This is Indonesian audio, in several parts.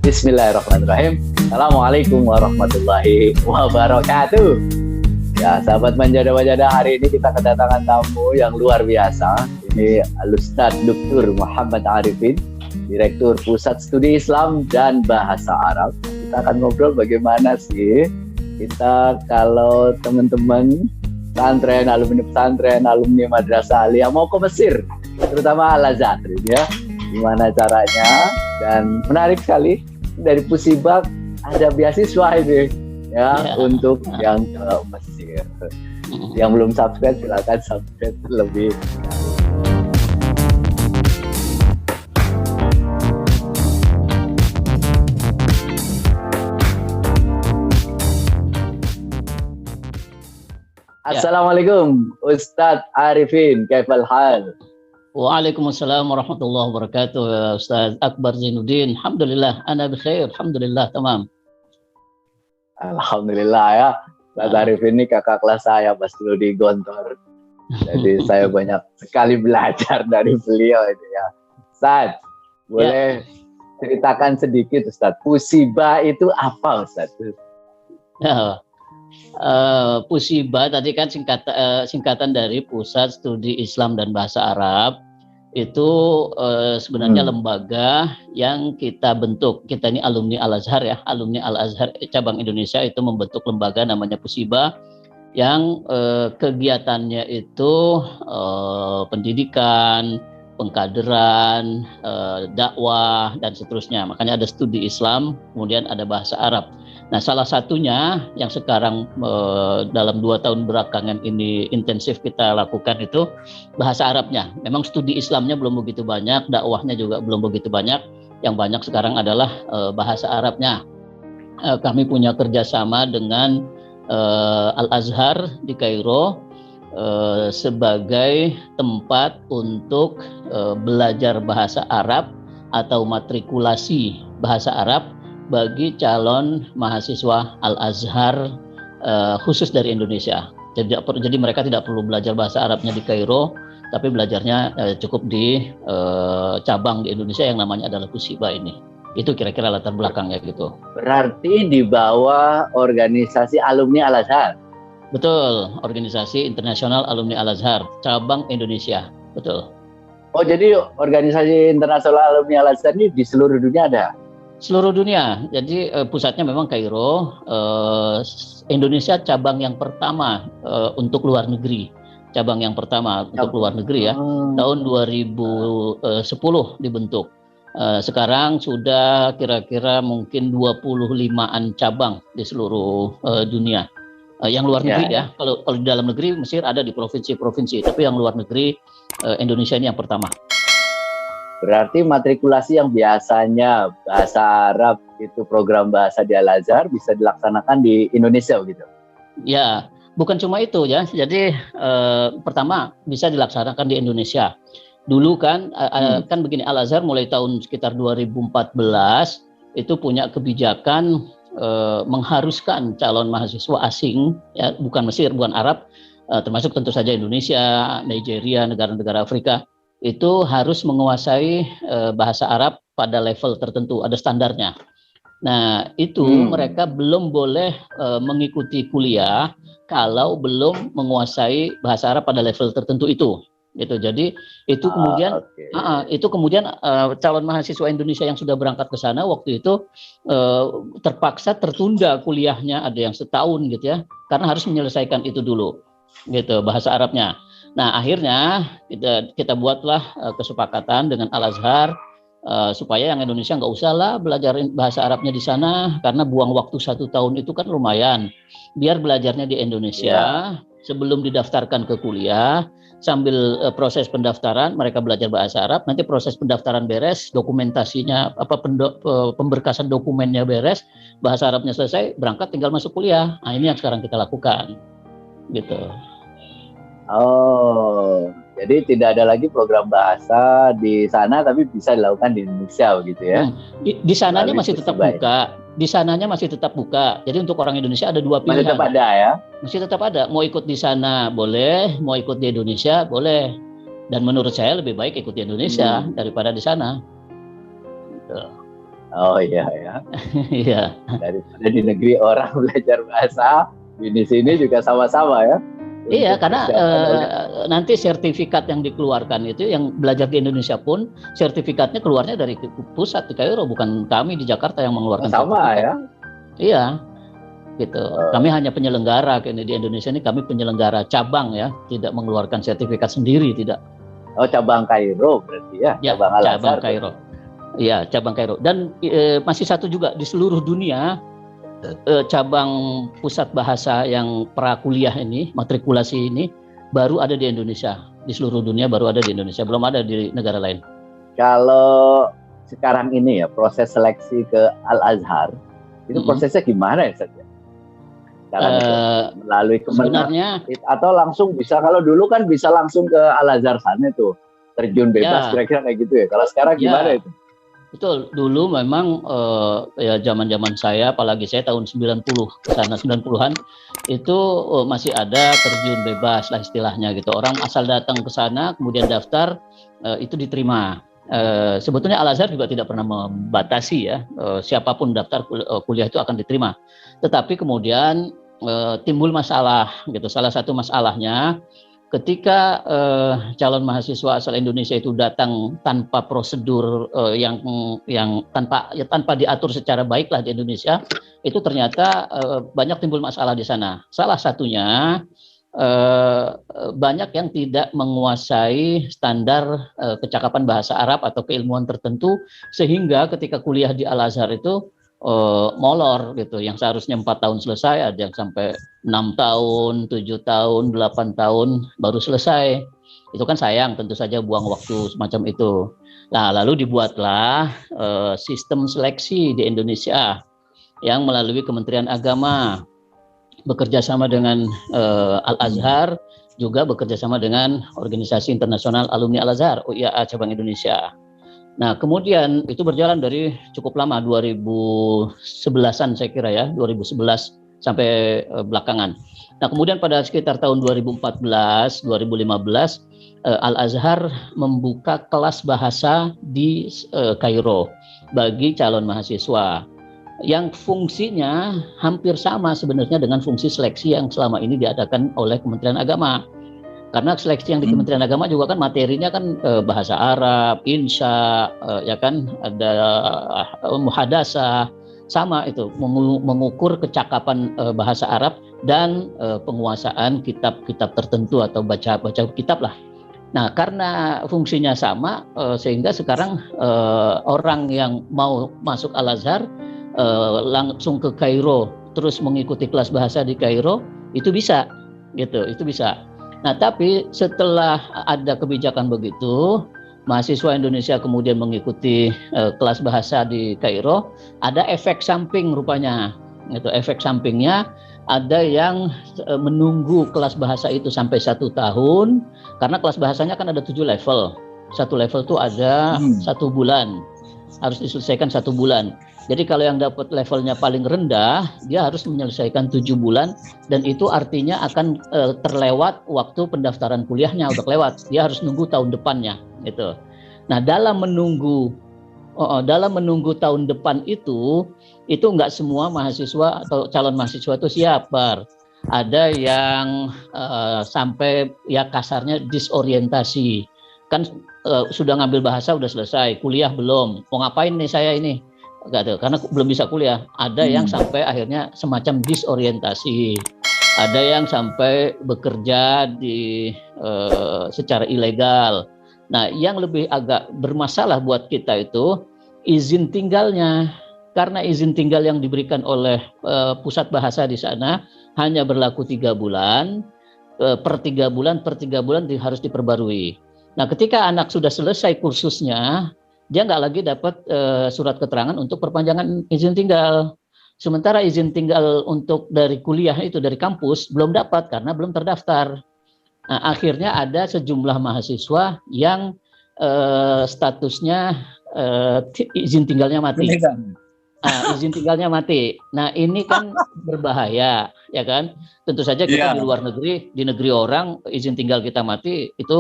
Bismillahirrahmanirrahim. Assalamualaikum warahmatullahi wabarakatuh. Ya, sahabat Manjada-Manjada, hari ini kita kedatangan tamu yang luar biasa. Ini Al-Ustadz Dr. Muhammad Arifin, Direktur Pusat Studi Islam dan Bahasa Arab. Kita akan ngobrol bagaimana sih kita kalau teman-teman pesantren, alumni Madrasah Aliyah mau ke Mesir, terutama Al-Azhar ya. Gimana caranya? Dan menarik sekali, dari Pusibak ada beasiswa ini ya, untuk yang ke Mesir. Yang belum subscribe silakan subscribe terlebih. Assalamualaikum Ustadz Arifin, kaifal hal? Waalaikumsalam warahmatullahi wabarakatuh. Ustaz Akbar Zainuddin. Alhamdulillah, ana bikhair. Alhamdulillah, tamam. Alhamdulillah ya. Ustaz Arifin ini kakak kelas saya pas dulu di Gontor. Jadi saya banyak sekali belajar dari beliau ini ya. Ustaz, boleh ceritakan sedikit Ustaz, Pusibah itu apa Ustaz? Ya. Pusibah tadi kan singkatan dari Pusat Studi Islam dan Bahasa Arab. Itu sebenarnya lembaga yang kita bentuk. Kita ini alumni Al-Azhar ya, alumni Al-Azhar cabang Indonesia itu membentuk lembaga namanya Pusibah yang kegiatannya itu pendidikan, pengkaderan, dakwah dan seterusnya. Makanya ada studi Islam, kemudian ada bahasa Arab. Nah, salah satunya yang sekarang dalam 2 tahun belakangan ini intensif kita lakukan itu bahasa Arabnya. Memang studi Islamnya belum begitu banyak, dakwahnya juga belum begitu banyak. Yang banyak sekarang adalah bahasa Arabnya. Kami punya kerjasama dengan Al-Azhar di Kairo sebagai tempat untuk belajar bahasa Arab atau matrikulasi bahasa Arab bagi calon mahasiswa Al-Azhar khusus dari Indonesia. Jadi mereka tidak perlu belajar bahasa Arabnya di Kairo, tapi belajarnya cukup di cabang di Indonesia yang namanya adalah Pusibah ini. Itu kira-kira latar belakangnya gitu. Berarti di bawah organisasi alumni Al-Azhar? Betul, organisasi internasional alumni Al-Azhar, cabang Indonesia, betul. Oh, jadi organisasi internasional alumni Al-Azhar ini di seluruh dunia ada? Seluruh dunia, jadi pusatnya memang Kairo. Indonesia cabang yang pertama untuk luar negeri, cabang yang pertama untuk luar negeri ya, tahun 2010 dibentuk. Sekarang sudah kira-kira mungkin 25-an cabang di seluruh dunia. Yang luar negeri ya, kalau di dalam negeri Mesir ada di provinsi-provinsi, tapi yang luar negeri Indonesia ini yang pertama. Berarti matrikulasi yang biasanya bahasa Arab itu program bahasa di Al-Azhar bisa dilaksanakan di Indonesia begitu? Ya, bukan cuma itu ya. Jadi pertama bisa dilaksanakan di Indonesia. Dulu kan kan begini, Al-Azhar mulai tahun sekitar 2014 itu punya kebijakan mengharuskan calon mahasiswa asing ya, bukan Mesir, bukan Arab, termasuk tentu saja Indonesia, Nigeria, negara-negara Afrika, itu harus menguasai bahasa Arab pada level tertentu, ada standarnya. Nah, itu mereka belum boleh mengikuti kuliah kalau belum menguasai bahasa Arab pada level tertentu itu. Gitu. Jadi itu kemudian calon mahasiswa Indonesia yang sudah berangkat ke sana waktu itu terpaksa tertunda kuliahnya, ada yang setahun gitu ya, karena harus menyelesaikan itu dulu, gitu, bahasa Arabnya. Nah, akhirnya kita buatlah kesepakatan dengan Al-Azhar supaya yang Indonesia nggak usah lah belajar bahasa Arabnya di sana, karena buang waktu 1 tahun itu kan lumayan. Biar belajarnya di Indonesia sebelum didaftarkan ke kuliah, sambil proses pendaftaran mereka belajar bahasa Arab. Nanti proses pendaftaran beres, dokumentasinya pemberkasan dokumennya beres, bahasa Arabnya selesai, berangkat tinggal masuk kuliah. Nah, ini yang sekarang kita lakukan, gitu. Oh, jadi tidak ada lagi program bahasa di sana, tapi bisa dilakukan di Indonesia begitu ya? Di sananya masih tetap buka. Di sananya masih tetap buka. Jadi untuk orang Indonesia ada 2 pilihan. Masih tetap ada ya? Masih tetap ada. Mau ikut di sana boleh, mau ikut di Indonesia boleh. Dan menurut saya lebih baik ikut di Indonesia daripada di sana. Gitu. Oh iya ya. Iya. Daripada di negeri orang belajar bahasa, di sini juga sama-sama ya. Iya, Untuk karena persiapan nanti sertifikat yang dikeluarkan itu yang belajar di Indonesia pun sertifikatnya keluarnya dari pusat di Kairo, bukan kami di Jakarta yang mengeluarkan sama sertifikat. ya. Iya, gitu. Kami hanya penyelenggara ini di Indonesia ini, kami penyelenggara cabang ya, tidak mengeluarkan sertifikat sendiri, tidak. Oh, cabang Kairo berarti ya, Ya, cabang cabang Al-Azhar. Kairo. Iya, cabang Kairo. Dan masih satu juga di seluruh dunia cabang pusat bahasa yang prakuliah ini, matrikulasi ini baru ada di Indonesia. Di seluruh dunia baru ada di Indonesia, belum ada di negara lain. Kalau sekarang ini ya proses seleksi ke Al-Azhar itu prosesnya gimana ya Ustaz? Melalui sebenarnya atau langsung bisa, kalau dulu kan bisa langsung ke Al-Azhar sana tuh terjun bebas kira-kira kayak gitu ya. Kalau sekarang gimana itu? Betul, dulu memang ya zaman-zaman saya, apalagi saya tahun 90 ke sana 90-an itu masih ada terjun bebas lah istilahnya gitu. Orang asal datang ke sana kemudian daftar itu diterima. Sebetulnya Al-Azhar juga tidak pernah membatasi ya siapapun daftar kuliah itu akan diterima. Tetapi kemudian timbul masalah gitu. Salah satu masalahnya ketika calon mahasiswa asal Indonesia itu datang tanpa prosedur yang tanpa diatur secara baik lah di Indonesia, itu ternyata banyak timbul masalah di sana. Salah satunya banyak yang tidak menguasai standar kecakapan bahasa Arab atau keilmuan tertentu, sehingga ketika kuliah di Al-Azhar itu molor gitu, yang seharusnya 4 tahun selesai ada yang sampai 6 tahun, 7 tahun, 8 tahun baru selesai. Itu kan sayang, tentu saja buang waktu semacam itu. Nah, lalu dibuatlah sistem seleksi di Indonesia yang melalui Kementerian Agama bekerja sama dengan Al-Azhar, juga bekerja sama dengan Organisasi Internasional Alumni Al-Azhar, UIAA Cabang Indonesia. Nah, kemudian itu berjalan dari cukup lama, 2011-an saya kira ya, 2011 sampai belakangan. Nah, kemudian pada sekitar tahun 2014, 2015, Al-Azhar membuka kelas bahasa di Kairo bagi calon mahasiswa, yang fungsinya hampir sama sebenarnya dengan fungsi seleksi yang selama ini diadakan oleh Kementerian Agama. Karena seleksi yang di Kementerian Agama juga kan materinya kan bahasa Arab, insya, ya kan, ada muhadasah, sama itu mengukur kecakapan bahasa Arab dan penguasaan kitab-kitab tertentu atau baca kitab lah. Nah, karena fungsinya sama, sehingga sekarang orang yang mau masuk Al-Azhar langsung ke Kairo terus mengikuti kelas bahasa di Kairo itu bisa, gitu, itu bisa. Nah, tapi setelah ada kebijakan begitu, mahasiswa Indonesia kemudian mengikuti kelas bahasa di Kairo, ada efek samping rupanya. Itu efek sampingnya, ada yang menunggu kelas bahasa itu sampai 1 tahun, karena kelas bahasanya kan ada 7 level. Satu level itu ada 1 bulan, harus diselesaikan 1 bulan. Jadi kalau yang dapat levelnya paling rendah, dia harus menyelesaikan 7 bulan, dan itu artinya akan terlewat waktu pendaftaran kuliahnya, udah kelewat. Dia harus nunggu tahun depannya, gitu. Nah, dalam menunggu tahun depan itu nggak semua mahasiswa atau calon mahasiswa itu siap, Bar. Ada yang sampai ya kasarnya disorientasi. Kan sudah ngambil bahasa udah selesai, kuliah belum. Mau ngapain nih saya ini? Gak, karena belum bisa kuliah. Ada yang sampai akhirnya semacam disorientasi, ada yang sampai bekerja di secara ilegal. Nah, yang lebih agak bermasalah buat kita itu izin tinggalnya, karena izin tinggal yang diberikan oleh pusat bahasa di sana hanya berlaku 3 bulan, per 3 bulan harus diperbarui. Nah, ketika anak sudah selesai kursusnya, dia nggak lagi dapat surat keterangan untuk perpanjangan izin tinggal. Sementara izin tinggal untuk dari kuliah itu, dari kampus, belum dapat karena belum terdaftar. Nah, akhirnya ada sejumlah mahasiswa yang statusnya izin tinggalnya mati. Izin tinggalnya mati. Nah, ini kan berbahaya. ya kan? Tentu saja kita di luar negeri, di negeri orang, izin tinggal kita mati itu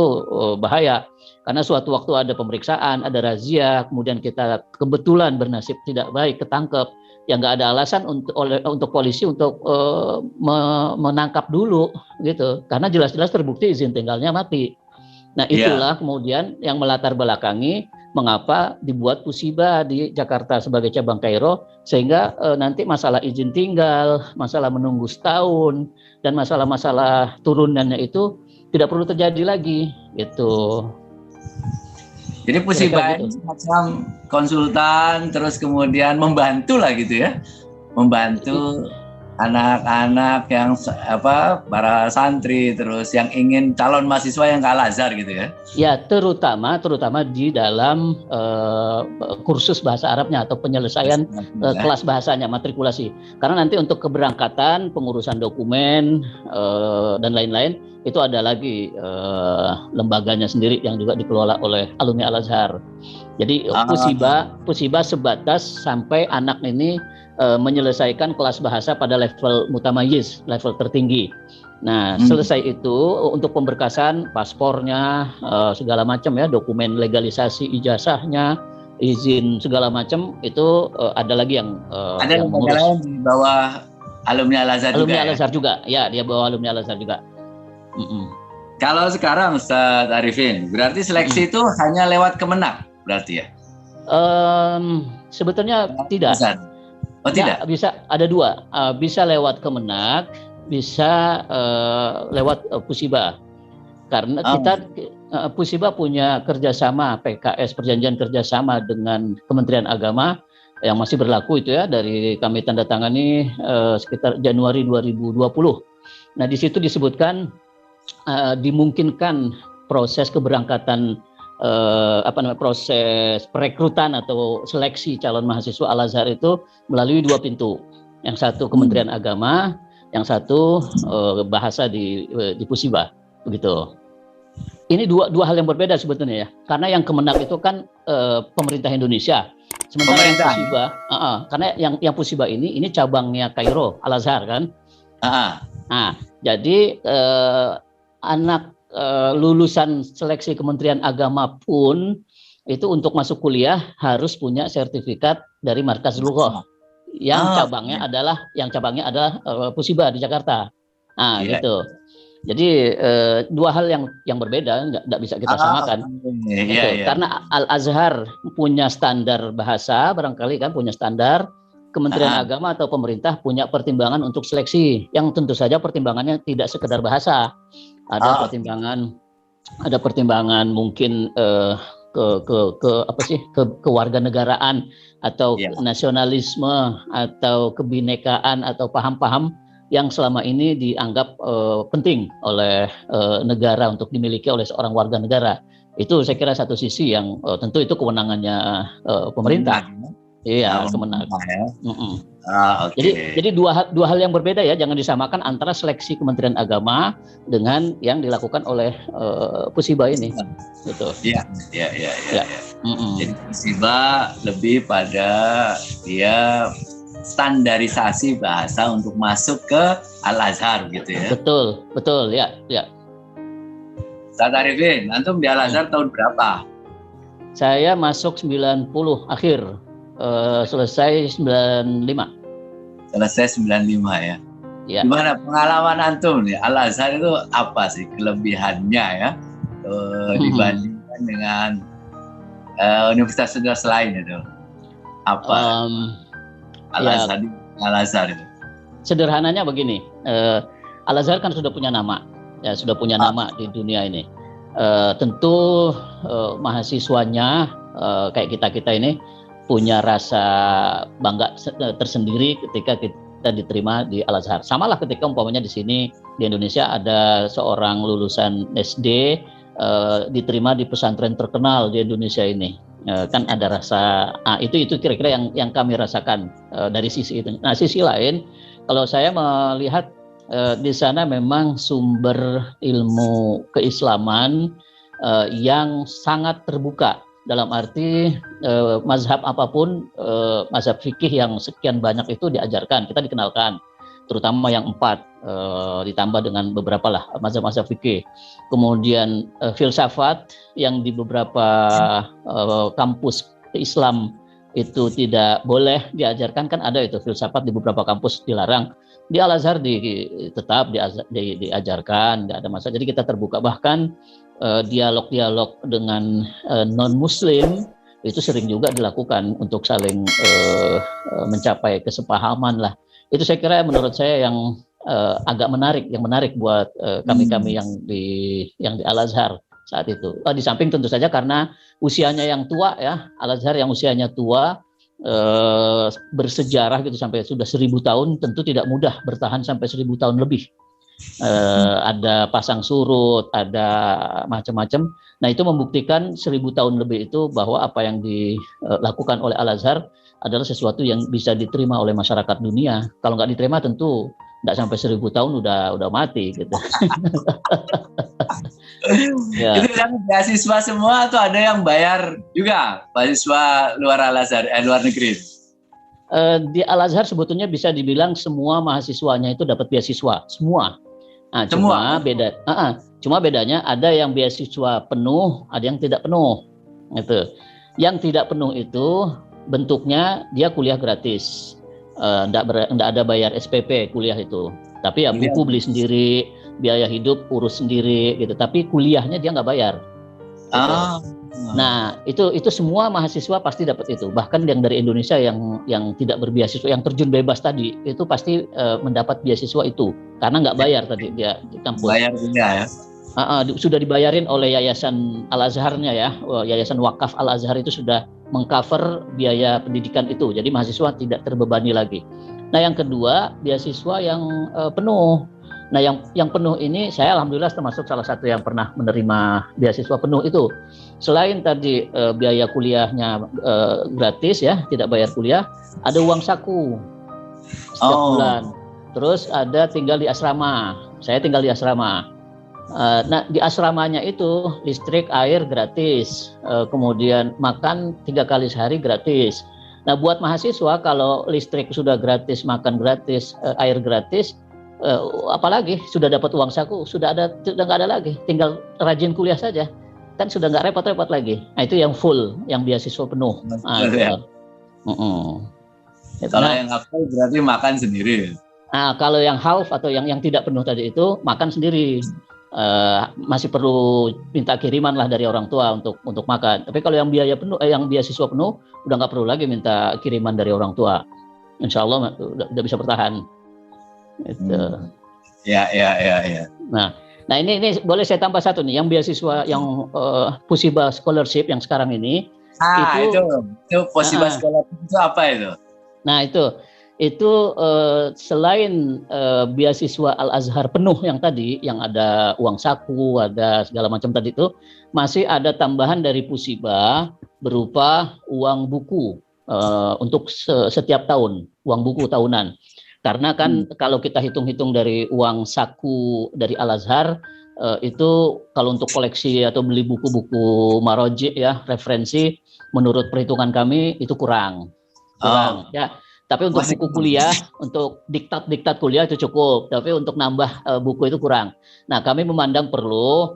bahaya. Karena suatu waktu ada pemeriksaan, ada razia, kemudian kita kebetulan bernasib tidak baik, ketangkep, ya nggak ada alasan untuk polisi untuk menangkap dulu gitu. Karena jelas-jelas terbukti izin tinggalnya mati. Nah itulah kemudian yang melatar belakangi mengapa dibuat Pusiba di Jakarta sebagai cabang Kairo, sehingga nanti masalah izin tinggal, masalah menunggu setahun, dan masalah-masalah turunannya itu tidak perlu terjadi lagi gitu. Jadi Pusiba ini semacam konsultan, terus kemudian membantu lah gitu ya, membantu anak-anak yang para santri, terus yang ingin calon mahasiswa yang ke Al-Azhar gitu ya. Ya, terutama di dalam kursus bahasa Arabnya atau penyelesaian kelas bahasanya, matrikulasi. Karena nanti untuk keberangkatan, pengurusan dokumen dan lain-lain itu ada lagi lembaganya sendiri yang juga dikelola oleh alumni Al-Azhar. Jadi Pusiba sebatas sampai anak ini menyelesaikan kelas bahasa pada level mutamayyiz, level tertinggi. Nah, selesai itu untuk pemberkasan paspornya, segala macam ya, dokumen legalisasi ijazahnya, izin segala macam itu ada lagi yang ada yang mengurus di bawah alumni Al-Azhar juga. Alumni Al-Azhar juga, ya dia bawa alumni Al-Azhar juga. Kalau sekarang Ustaz Arifin, berarti seleksi itu hanya lewat Kemenak, berarti ya? Sebetulnya tidak. Oh tidak? Nah, bisa ada dua, bisa lewat Kemenak, bisa lewat Pusiba. Karena kita Pusiba punya kerjasama PKS, perjanjian kerjasama dengan Kementerian Agama yang masih berlaku itu ya, dari kami tanda tangani sekitar Januari 2020. Nah di situ disebutkan dimungkinkan proses keberangkatan proses perekrutan atau seleksi calon mahasiswa Al-Azhar itu melalui dua pintu. Yang satu Kementerian Agama, yang satu bahasa di Pusiba, begitu. Ini dua hal yang berbeda sebetulnya ya. Karena yang Kemenak itu kan pemerintah Indonesia. Sementara yang Pusiba, karena yang Pusiba ini cabangnya Kairo, Al-Azhar kan. Nah, jadi anak lulusan seleksi Kementerian Agama pun itu untuk masuk kuliah harus punya sertifikat dari Markaz Lughah yang cabangnya adalah Pusiba di Jakarta. Nah, gitu. Jadi dua hal yang berbeda, nggak bisa kita samakan. Karena Al-Azhar punya standar bahasa, barangkali kan punya standar. Kementerian Agama atau pemerintah punya pertimbangan untuk seleksi yang tentu saja pertimbangannya tidak sekedar bahasa. Ada pertimbangan mungkin kewarganegaraan atau nasionalisme atau kebinekaan atau paham-paham yang selama ini dianggap penting oleh negara untuk dimiliki oleh seorang warga negara. Itu saya kira satu sisi yang tentu itu kewenangannya pemerintah. Iya, Kemenak. Jadi dua hal yang berbeda ya, jangan disamakan antara seleksi Kementerian Agama dengan yang dilakukan oleh Pusiba ini. Gitu. Iya. Jadi Pusiba lebih pada dia standarisasi bahasa untuk masuk ke Al-Azhar gitu ya. Betul ya. Ustaz Arifin, antum di Al-Azhar tahun berapa? Saya masuk 90 akhir. Selesai 95. Selesai 95 ya. Gimana pengalaman antum nih? Al-Azhar itu apa sih kelebihannya ya dibandingkan dengan universitas lain itu? Apa Al-Azhar itu? Sederhananya begini, Al-Azhar kan sudah punya nama, ya sudah punya nama di dunia ini. Tentu mahasiswanya kayak kita ini punya rasa bangga tersendiri ketika kita diterima di Al-Azhar. Samalah ketika umpamanya di sini di Indonesia ada seorang lulusan SD diterima di pesantren terkenal di Indonesia ini. Kan ada rasa itu kira-kira yang kami rasakan dari sisi itu. Nah, sisi lain kalau saya melihat di sana memang sumber ilmu keislaman yang sangat terbuka. Dalam arti mazhab apapun, mazhab fikih yang sekian banyak itu diajarkan, kita dikenalkan. terutama yang 4 ditambah dengan beberapa lah mazhab-mazhab fikih. Kemudian filsafat yang di beberapa kampus Islam itu tidak boleh diajarkan, kan ada itu filsafat di beberapa kampus dilarang. Di Al-Azhar tetap diajarkan, nggak ada masalah. Jadi kita terbuka, bahkan dialog-dialog dengan non-Muslim itu sering juga dilakukan untuk saling mencapai kesepahaman lah. Itu saya kira menurut saya yang agak menarik buat kami-kami yang di Al-Azhar saat itu. Di samping tentu saja karena usianya yang tua ya, Al-Azhar yang usianya tua, bersejarah gitu sampai sudah 1000 tahun, tentu tidak mudah bertahan sampai 1000 tahun lebih. Ada pasang surut, ada macam-macam. Nah itu membuktikan 1000 tahun lebih itu bahwa apa yang dilakukan oleh Al-Azhar adalah sesuatu yang bisa diterima oleh masyarakat dunia. Kalau nggak diterima tentu nggak sampai 1000 tahun udah mati gitu. Ya. Itu yang beasiswa semua atau ada yang bayar juga beasiswa luar Al-Azhar, luar negeri? Di Al-Azhar sebetulnya bisa dibilang semua mahasiswanya itu dapat beasiswa, semua. Nah, cuma bedanya ada yang beasiswa penuh, ada yang tidak penuh. Gitu. Yang tidak penuh itu bentuknya dia kuliah gratis. Nggak ada bayar SPP kuliah itu, tapi ya buku beli sendiri, biaya hidup urus sendiri gitu, tapi kuliahnya dia nggak bayar gitu. Nah itu semua mahasiswa pasti dapat itu, bahkan yang dari Indonesia yang tidak berbeasiswa, yang terjun bebas tadi itu pasti mendapat beasiswa itu karena nggak bayar tadi dia di kampus. Bayar juga ya. Sudah dibayarin oleh Yayasan Al-Azharnya ya, Yayasan Wakaf Al-Azhar itu sudah mengcover biaya pendidikan itu, jadi mahasiswa tidak terbebani lagi. Nah yang kedua beasiswa yang penuh. Nah yang penuh ini saya alhamdulillah termasuk salah satu yang pernah menerima beasiswa penuh itu. Selain tadi biaya kuliahnya gratis ya, tidak bayar kuliah, ada uang saku setiap bulan. Terus ada tinggal di asrama. Saya tinggal di asrama. Nah di asramanya itu listrik, air gratis, kemudian makan 3 kali sehari gratis. Nah buat mahasiswa kalau listrik sudah gratis, makan gratis, air gratis, apalagi sudah dapat uang saku, sudah nggak ada lagi, tinggal rajin kuliah saja, kan sudah nggak repot-repot lagi. Nah itu yang full, yang beasiswa penuh. Kalau yang full berarti makan sendiri. Nah kalau yang half atau yang tidak penuh tadi itu makan sendiri. Masih perlu minta kiriman lah dari orang tua untuk makan. Tapi kalau yang biaya penuh, yang beasiswa penuh, udah nggak perlu lagi minta kiriman dari orang tua. Insya Allah udah bisa bertahan. Itu. Ya. Nah ini boleh saya tambah satu nih, yang beasiswa yang Pusibah Scholarship yang sekarang ini. Itu Pusibah Scholarship itu apa itu? Nah itu selain beasiswa Al-Azhar penuh yang tadi, yang ada uang saku, ada segala macam tadi itu, masih ada tambahan dari Pusibah berupa uang buku untuk setiap tahun, uang buku tahunan. Karena kan kalau kita hitung-hitung dari uang saku dari Al-Azhar, itu kalau untuk koleksi atau beli buku-buku maroji ya, referensi, menurut perhitungan kami itu kurang. Ya. Tapi untuk buku kuliah, untuk diktat kuliah itu cukup. Tapi untuk nambah buku itu kurang. Nah, kami memandang perlu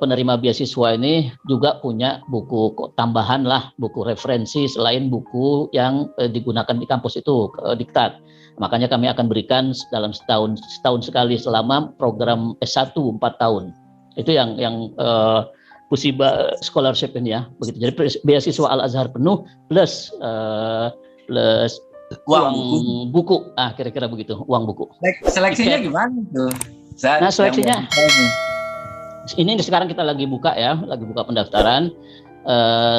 penerima beasiswa ini juga punya buku tambahan lah, buku referensi selain buku yang digunakan di kampus itu, diktat. Makanya kami akan berikan dalam setahun sekali selama program S1 4 tahun. Itu yang Pusibah Scholarship ini ya. Begitu. Jadi beasiswa Al-Azhar penuh plus uang buku. Kira-kira begitu, uang buku. Seleksinya gimana tuh? Nah, seleksinya ini sekarang kita lagi buka pendaftaran.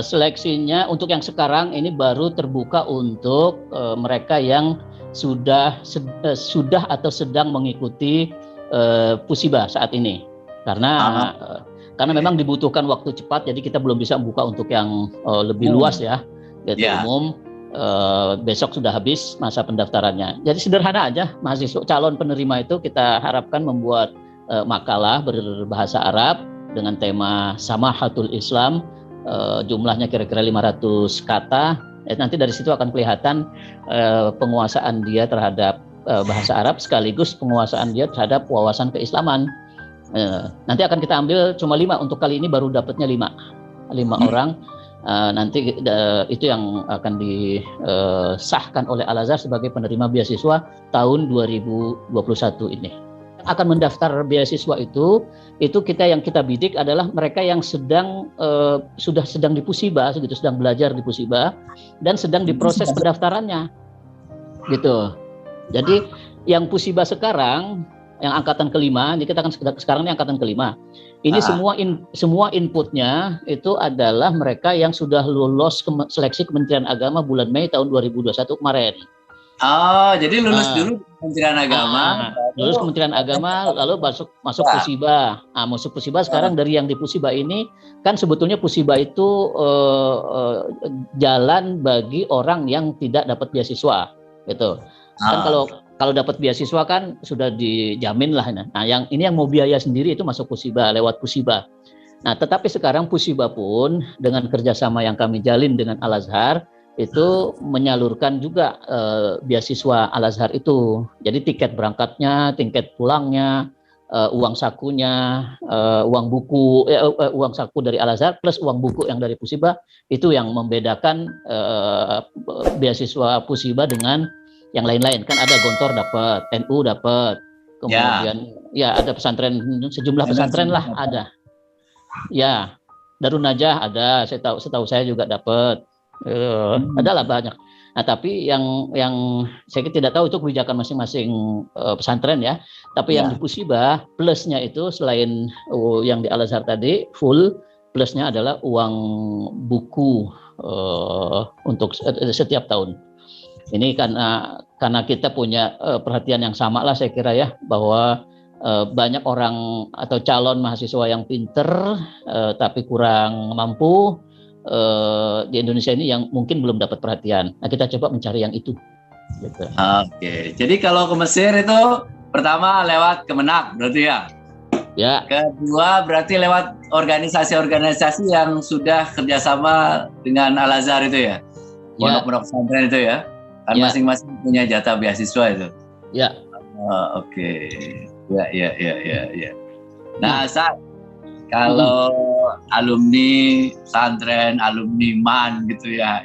Seleksinya untuk yang sekarang ini baru terbuka untuk mereka yang sudah atau sedang mengikuti Pusibah saat ini. Karena memang dibutuhkan waktu cepat, jadi kita belum bisa buka untuk yang lebih luas ya, umum. Besok sudah habis masa pendaftarannya. Jadi sederhana aja, mahasiswa calon penerima itu kita harapkan membuat makalah berbahasa Arab dengan tema Samahatul Islam, jumlahnya kira-kira 500 kata. Nanti dari situ akan kelihatan penguasaan dia terhadap bahasa Arab sekaligus penguasaan dia terhadap wawasan keislaman. Nanti akan kita ambil cuma 5 untuk kali ini, baru dapatnya 5 orang. Nanti itu yang akan disahkan oleh Al-Azhar sebagai penerima beasiswa tahun 2021 ini. Akan mendaftar beasiswa itu yang kita bidik adalah mereka yang sedang di Pusiba, sedang belajar di Pusiba dan sedang diproses pendaftarannya, gitu. Jadi yang Pusiba sekarang, yang angkatan kelima, ini kita kan sekarang ini angkatan kelima. Ini semua inputnya itu adalah mereka yang sudah lulus seleksi Kementerian Agama bulan Mei tahun 2021 kemarin. Oh, jadi lulus dulu Kementerian Agama. Lulus Kementerian Agama, lalu masuk Pusiba. Masuk Pusiba sekarang dari yang di Pusiba ini, kan sebetulnya Pusiba itu jalan bagi orang yang tidak dapat beasiswa, gitu. Kan kalau dapat beasiswa kan sudah dijamin lah. Nah, yang ini yang mau biaya sendiri itu masuk Pusiba, lewat Pusiba. Nah, tetapi sekarang Pusiba pun dengan kerjasama yang kami jalin dengan Al-Azhar itu menyalurkan juga beasiswa Al-Azhar itu. Jadi tiket berangkatnya, tiket pulangnya, uang sakunya, uang saku dari Al-Azhar plus uang buku yang dari Pusiba, itu yang membedakan beasiswa Pusiba dengan yang lain-lain. Kan ada Gontor dapat, NU dapat, kemudian ya ada pesantren, sejumlah pesantren lah ada. Ya, Darun Najah ada, setahu saya juga dapat. Adalah banyak. Nah, tapi yang saya tidak tahu itu kebijakan masing-masing pesantren ya. Tapi yang di Pusiba plusnya itu selain yang di Al-Azhar tadi full, plusnya adalah uang buku untuk setiap tahun. Ini karena kita punya perhatian yang sama lah saya kira ya, bahwa banyak orang atau calon mahasiswa yang pinter tapi kurang mampu di Indonesia ini yang mungkin belum dapat perhatian. Nah, kita coba mencari yang itu. Gitu. Oke, jadi kalau ke Mesir itu pertama lewat Kemenak berarti ya? Ya. Kedua berarti lewat organisasi-organisasi yang sudah kerjasama dengan Al-Azhar itu ya? Pondok-pondok pesantren itu ya? Kan masing-masing punya jatah beasiswa itu. Ya. Oke. Ya. Nah, Saad, kalau alumni pesantren, alumni MAN gitu ya,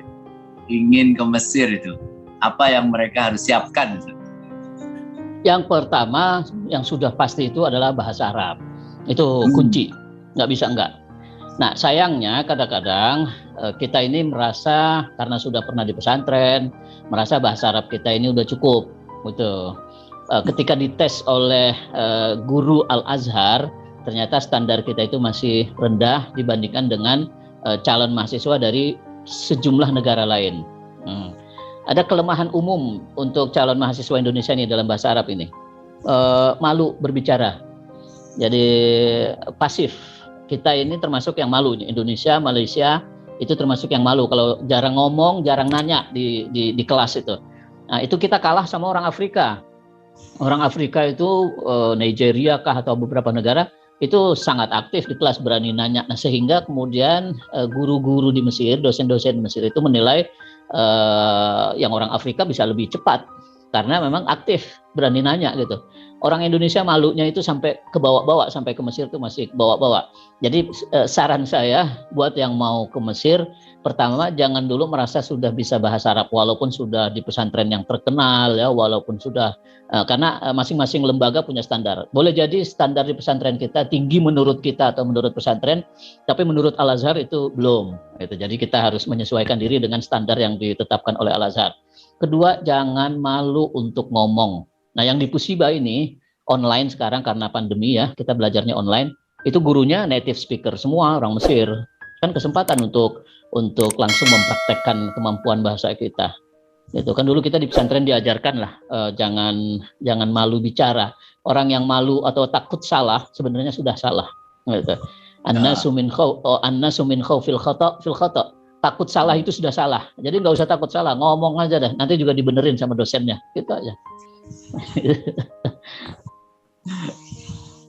ingin ke Mesir itu, apa yang mereka harus siapkan? Yang pertama, yang sudah pasti itu adalah bahasa Arab. Itu kunci, nggak bisa enggak. Nah, sayangnya kadang-kadang kita ini merasa karena sudah pernah di pesantren, merasa bahasa Arab kita ini udah cukup, gitu. Ketika dites oleh guru Al-Azhar, ternyata standar kita itu masih rendah dibandingkan dengan calon mahasiswa dari sejumlah negara lain. Ada kelemahan umum untuk calon mahasiswa Indonesia ini dalam bahasa Arab ini. Malu berbicara, jadi pasif. Kita ini termasuk yang malu. Indonesia, Malaysia itu termasuk yang malu. Kalau jarang ngomong, jarang nanya di kelas itu. Nah, itu kita kalah sama orang Afrika. Orang Afrika itu Nigeria kah atau beberapa negara itu sangat aktif di kelas, berani nanya. Nah, sehingga kemudian guru-guru di Mesir, dosen-dosen di Mesir itu menilai yang orang Afrika bisa lebih cepat karena memang aktif, berani nanya gitu. Orang Indonesia malunya itu sampai ke bawah-bawah, sampai ke Mesir itu masih bawa-bawa. Jadi saran saya buat yang mau ke Mesir, pertama jangan dulu merasa sudah bisa bahasa Arab walaupun sudah di pesantren yang terkenal ya, walaupun sudah karena masing-masing lembaga punya standar. Boleh jadi standar di pesantren kita tinggi menurut kita atau menurut pesantren, tapi menurut Al-Azhar itu belum. Gitu. Jadi kita harus menyesuaikan diri dengan standar yang ditetapkan oleh Al-Azhar. Kedua, jangan malu untuk ngomong. Nah, yang di Pusiba ini online sekarang karena pandemi ya, kita belajarnya online. Itu gurunya native speaker semua orang Mesir. Kan kesempatan untuk langsung mempraktekkan kemampuan bahasa kita. Itu kan dulu kita di pesantren diajarkan lah, jangan malu bicara. Orang yang malu atau takut salah sebenarnya sudah salah. Gitu. Annasu min khaufil khata'. Takut salah itu sudah salah. Jadi nggak usah takut salah, ngomong aja dah. Nanti juga dibenerin sama dosennya. Gitu aja.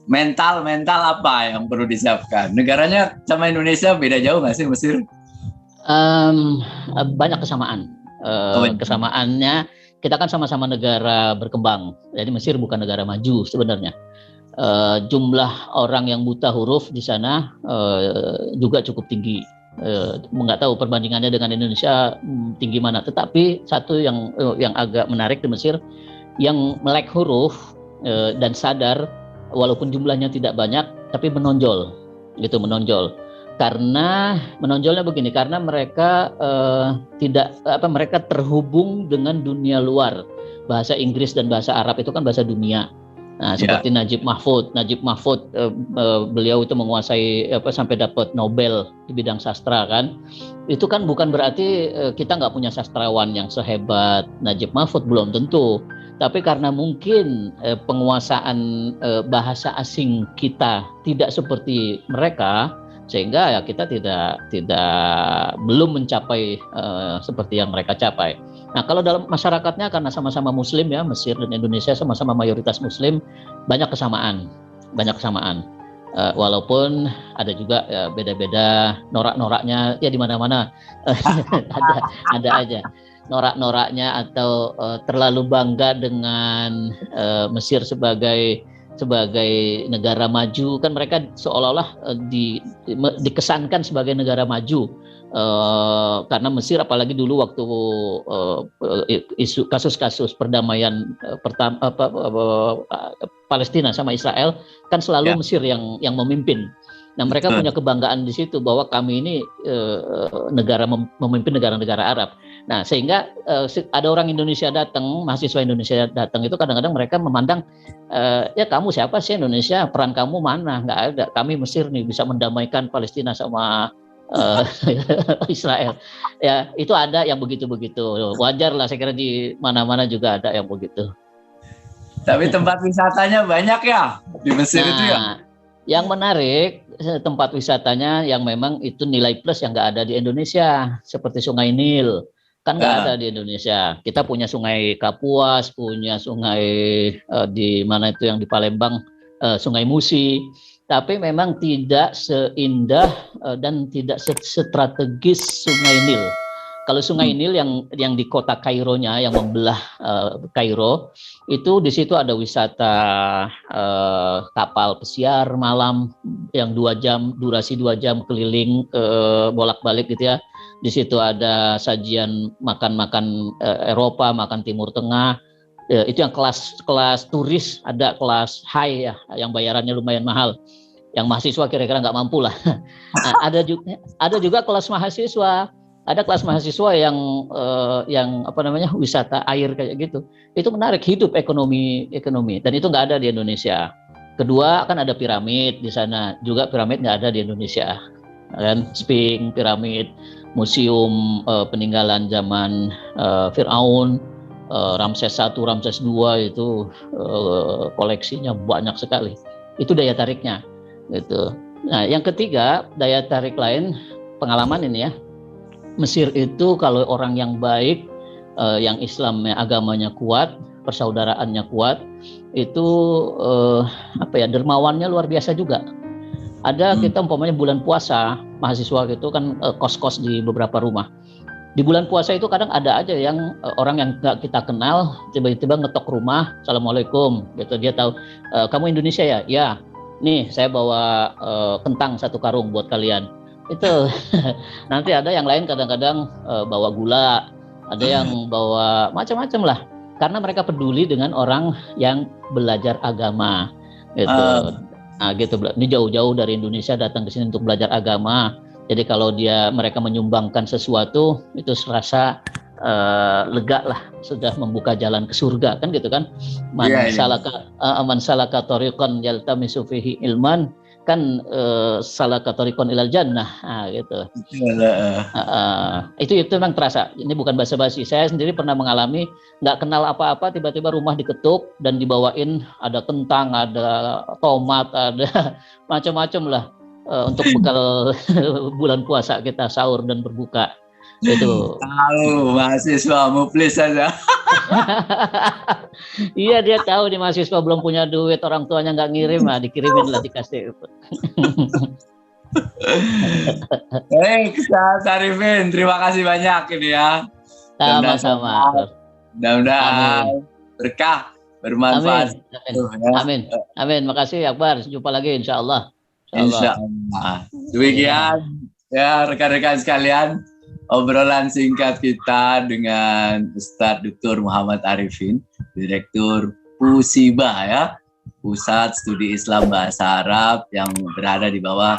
Mental apa yang perlu disiapkan? Negaranya sama Indonesia beda jauh nggak sih Mesir? Banyak kesamaan. Kesamaannya kita kan sama-sama negara berkembang, jadi Mesir bukan negara maju sebenarnya. Jumlah orang yang buta huruf di sana juga cukup tinggi. Nggak tahu perbandingannya dengan Indonesia tinggi mana. Tetapi satu yang agak menarik di Mesir, yang melek huruf dan sadar, walaupun jumlahnya tidak banyak, tapi menonjol, gitu, menonjol. Karena menonjolnya begini, karena mereka mereka terhubung dengan dunia luar. Bahasa Inggris dan bahasa Arab itu kan bahasa dunia. Nah, seperti Najib Mahfud, beliau itu menguasai sampai dapat Nobel di bidang sastra kan. Itu kan bukan berarti kita nggak punya sastrawan yang sehebat Najib Mahfud, belum tentu. Tapi karena mungkin penguasaan bahasa asing kita tidak seperti mereka, sehingga ya kita belum mencapai seperti yang mereka capai. Nah, kalau dalam masyarakatnya karena sama-sama Muslim ya, Mesir dan Indonesia sama-sama mayoritas Muslim, banyak kesamaan. Walaupun ada juga beda-beda norak-noraknya ya di mana-mana ada aja norak-noraknya, atau terlalu bangga dengan Mesir sebagai negara maju, kan mereka seolah-olah dikesankan sebagai negara maju. Karena Mesir, apalagi dulu waktu isu kasus-kasus perdamaian Palestina sama Israel, kan selalu Mesir yang memimpin. Nah, mereka punya kebanggaan di situ bahwa kami ini negara memimpin negara-negara Arab. Nah, sehingga ada orang Indonesia datang, mahasiswa Indonesia datang, itu kadang-kadang mereka memandang ya kamu siapa sih Indonesia, peran kamu mana? Nggak ada. Kami Mesir nih bisa mendamaikan Palestina sama Israel. Ya, itu ada yang begitu-begitu. Wajar lah, saya kira di mana-mana juga ada yang begitu. Tapi tempat wisatanya banyak ya di Mesir itu ya? Yang menarik tempat wisatanya yang memang itu nilai plus yang nggak ada di Indonesia, seperti Sungai Nil. Kan nggak ada di Indonesia. Kita punya Sungai Kapuas, punya sungai di mana itu yang di Palembang, Sungai Musi. Tapi memang tidak seindah dan tidak strategis Sungai Nil. Kalau Sungai Nil yang di kota Kaironya, yang membelah Kairo, itu di situ ada wisata kapal pesiar malam yang 2 jam, durasi 2 jam keliling bolak-balik gitu ya. Di situ ada sajian makan-makan Eropa, makan Timur Tengah. Itu yang kelas turis, ada kelas high ya, yang bayarannya lumayan mahal. Yang mahasiswa kira-kira nggak mampu lah. Nah, ada juga kelas mahasiswa. Ada kelas mahasiswa yang wisata air kayak gitu. Itu menarik, hidup ekonomi dan itu nggak ada di Indonesia. Kedua, kan ada piramid di sana. Juga piramid nggak ada di Indonesia. Kan Sphinx, piramid, museum peninggalan zaman Firaun, Ramses I, Ramses II itu koleksinya banyak sekali. Itu daya tariknya. Gitu. Nah, yang ketiga, daya tarik lain pengalaman ini ya. Mesir itu kalau orang yang baik, yang Islamnya agamanya kuat, persaudaraannya kuat, itu dermawannya luar biasa juga. Ada kita umpamanya bulan puasa, mahasiswa gitu kan kos-kos di beberapa rumah. Di bulan puasa itu kadang ada aja yang orang yang nggak kita kenal tiba-tiba ngetok rumah, Assalamualaikum, gitu. Dia tahu kamu Indonesia ya? Ya. Nih saya bawa kentang 1 karung buat kalian. Itu nanti ada yang lain kadang-kadang bawa gula, ada yang bawa macam-macam lah, karena mereka peduli dengan orang yang belajar agama gitu. Nah gitu, ini jauh-jauh dari Indonesia datang ke sini untuk belajar agama. Jadi kalau mereka menyumbangkan sesuatu, itu serasa lega lah, sudah membuka jalan ke surga kan gitu kan. Man salaka tariqan yaltamisu fihi ilman kan salaka tariqan ilal jannah, gitu. Itu memang terasa. Ini bukan basa-basi. Saya sendiri pernah mengalami, nggak kenal apa-apa, tiba-tiba rumah diketuk dan dibawain ada kentang, ada tomat, ada macam-macam lah untuk bekal bulan puasa kita sahur dan berbuka. Itu tahu mahasiswa muflis saja. Iya, dia tahu nih mahasiswa belum punya duit, orang tuanya nggak ngirim, dikirimin lah, dikasih. Baik, Ustaz Arifin, terima kasih banyak ini ya. Sama-sama. Mudah-mudahan berkah, bermanfaat. Amin. Amin. Makasih Akbar. Jumpa lagi insya Allah. Insya Allah. Demikian ya rekan-rekan sekalian, obrolan singkat kita dengan Ustadz Dr. Muhammad Arifin, Direktur Pusibah ya, Pusat Studi Islam Bahasa Arab yang berada di bawah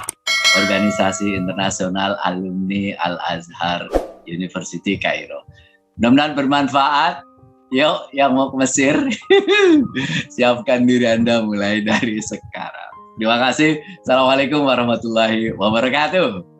Organisasi Internasional Alumni Al-Azhar University Kairo. Mudah-mudahan bermanfaat. Yuk yang mau ke Mesir, siapkan diri Anda mulai dari sekarang. Terima kasih. Assalamualaikum warahmatullahi wabarakatuh.